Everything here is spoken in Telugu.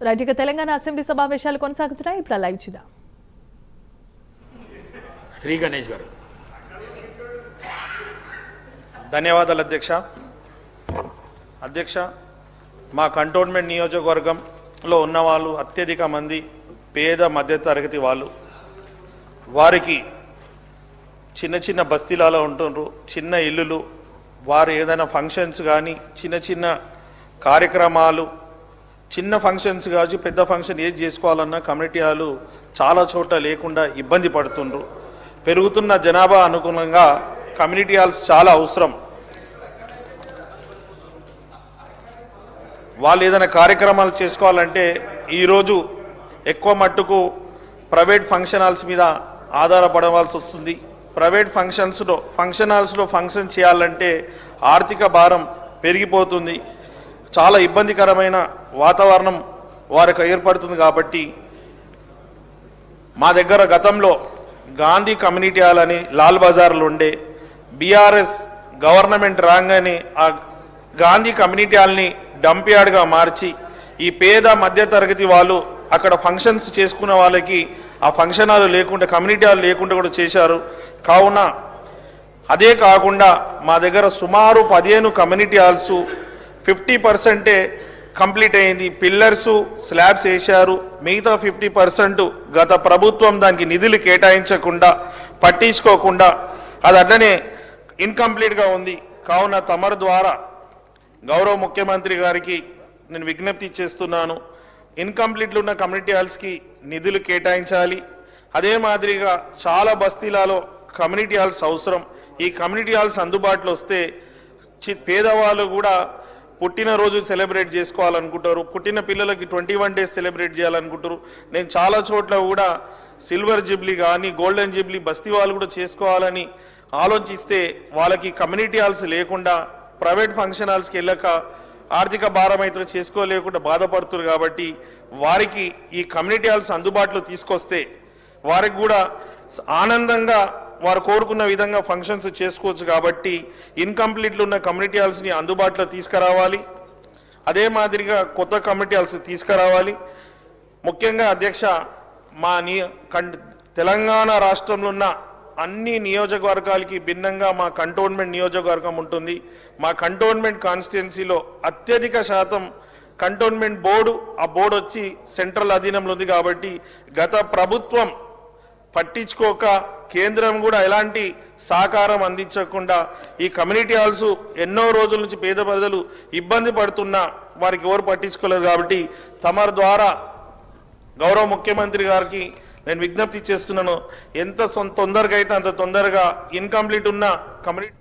రాజకీయ తెలంగాణ అసెంబ్లీ సమావేశాలు కొనసాగుతున్నాయి. ఇప్పుడు లైవ్ చూద్దాం. శ్రీ గణేష్ గారు. ధన్యవాదాలు అధ్యక్ష. మా కంటోన్మెంట్ నియోజకవర్గంలో ఉన్న వాళ్ళు అత్యధిక మంది పేద మధ్యతరగతి వాళ్ళు. వారికి చిన్న చిన్న బస్తీలలో ఉంటున్నారు, చిన్న ఇల్లులు. వారు ఏదైనా ఫంక్షన్స్ కానీ చిన్న చిన్న కార్యక్రమాలు, చిన్న ఫంక్షన్స్ కావచ్చు పెద్ద ఫంక్షన్ ఏది చేసుకోవాలన్నా కమ్యూనిటీ హాలు చాలా చోట్ల లేకుండా ఇబ్బంది పడుతుండ్రు. పెరుగుతున్న జనాభా అనుగుణంగా కమ్యూనిటీ హాల్స్ చాలా అవసరం. వాళ్ళు ఏదైనా కార్యక్రమాలు చేసుకోవాలంటే ఈరోజు ఎక్కువ మట్టుకు ప్రైవేట్ ఫంక్షన్ హాల్స్ మీద ఆధారపడవలసి వస్తుంది. ప్రైవేట్ ఫంక్షన్ హాల్స్లో ఫంక్షన్ చేయాలంటే ఆర్థిక భారం పెరిగిపోతుంది. చాలా ఇబ్బందికరమైన వాతావరణం వారికి ఏర్పడుతుంది. కాబట్టి మా దగ్గర గతంలో గాంధీ కమ్యూనిటీ హాల్ అని లాల్ బజార్లో ఉండే, బీఆర్ఎస్ గవర్నమెంట్ రాగానే ఆ గాంధీ కమ్యూనిటీ హాల్ని డంప్ యార్డ్గా మార్చి ఈ పేద మధ్యతరగతి వాళ్ళు అక్కడ ఫంక్షన్స్ చేసుకున్న వాళ్ళకి ఆ ఫంక్షన్ హాల్ లేకుండా, కమ్యూనిటీ హాల్ లేకుండా కూడా చేశారు. కావున అదే కాకుండా మా దగ్గర సుమారు 15 కమ్యూనిటీ హాల్స్ 50% కంప్లీట్ అయింది. పిల్లర్సు స్లాబ్స్ వేశారు. మిగతా 50% గత ప్రభుత్వం దానికి నిధులు కేటాయించకుండా, పట్టించుకోకుండా అది అట్లనే ఇన్కంప్లీట్గా ఉంది. కావున తమరు ద్వారా గౌరవ ముఖ్యమంత్రి గారికి నేను విజ్ఞప్తి చేస్తున్నాను, ఇన్కంప్లీట్లు ఉన్న కమ్యూనిటీ హాల్స్కి నిధులు కేటాయించాలి. అదే మాదిరిగా చాలా బస్తీలలో కమ్యూనిటీ హాల్స్ అవసరం. ఈ కమ్యూనిటీ హాల్స్ అందుబాటులో వస్తే పేదవాళ్ళు కూడా పుట్టినరోజు సెలబ్రేట్ చేసుకోవాలనుకుంటారు, పుట్టిన పిల్లలకి 21 డేస్ సెలబ్రేట్ చేయాలనుకుంటారు. నేను చాలా చోట్ల కూడా సిల్వర్ జూబ్లీ కానీ గోల్డెన్ జూబ్లీ బస్తీ వాళ్ళు కూడా చేసుకోవాలని ఆలోచిస్తే వాళ్ళకి కమ్యూనిటీ హాల్స్ లేకుండా ప్రైవేట్ ఫంక్షన్ హాల్స్కి వెళ్ళక ఆర్థిక భారం అయితే చేసుకోలేకుండా బాధపడుతున్నారు. కాబట్టి వారికి ఈ కమ్యూనిటీ హాల్స్ అందుబాటులో తీసుకొస్తే వారికి కూడా ఆనందంగా వారు కోరుకున్న విధంగా ఫంక్షన్స్ చేసుకోవచ్చు. కాబట్టి ఇన్కంప్లీట్లు ఉన్న కమ్యూనిటీ హాల్స్ని అందుబాటులో తీసుకురావాలి. అదే మాదిరిగా కొత్త కమ్యూనిటీ హాల్స్ తీసుకురావాలి. ముఖ్యంగా అధ్యక్ష, మా తెలంగాణ రాష్ట్రంలో ఉన్న అన్ని నియోజకవర్గాలకి భిన్నంగా మా కంటోన్మెంట్ నియోజకవర్గం ఉంటుంది. మా కంటోన్మెంట్ కాన్స్టిట్యున్సీలో అత్యధిక శాతం కంటోన్మెంట్ బోర్డు, ఆ బోర్డు వచ్చి సెంట్రల్ అధీనంలో ఉంది. కాబట్టి గత ప్రభుత్వం పట్టించుకోక, కేంద్రం కూడా ఎలాంటి సహకారం అందించకుండా ఈ కమ్యూనిటీ హాల్స్ ఎన్నో రోజుల నుంచి పేద ప్రజలు ఇబ్బంది పడుతున్నా వారికి ఎవరు పట్టించుకోలేదు. కాబట్టి తమరి ద్వారా గౌరవ ముఖ్యమంత్రి గారికి నేను విజ్ఞప్తి చేస్తున్నాను, ఎంత తొందరగా అయితే అంత తొందరగా ఇన్కంప్లీట్ ఉన్న కమ్యూనిటీ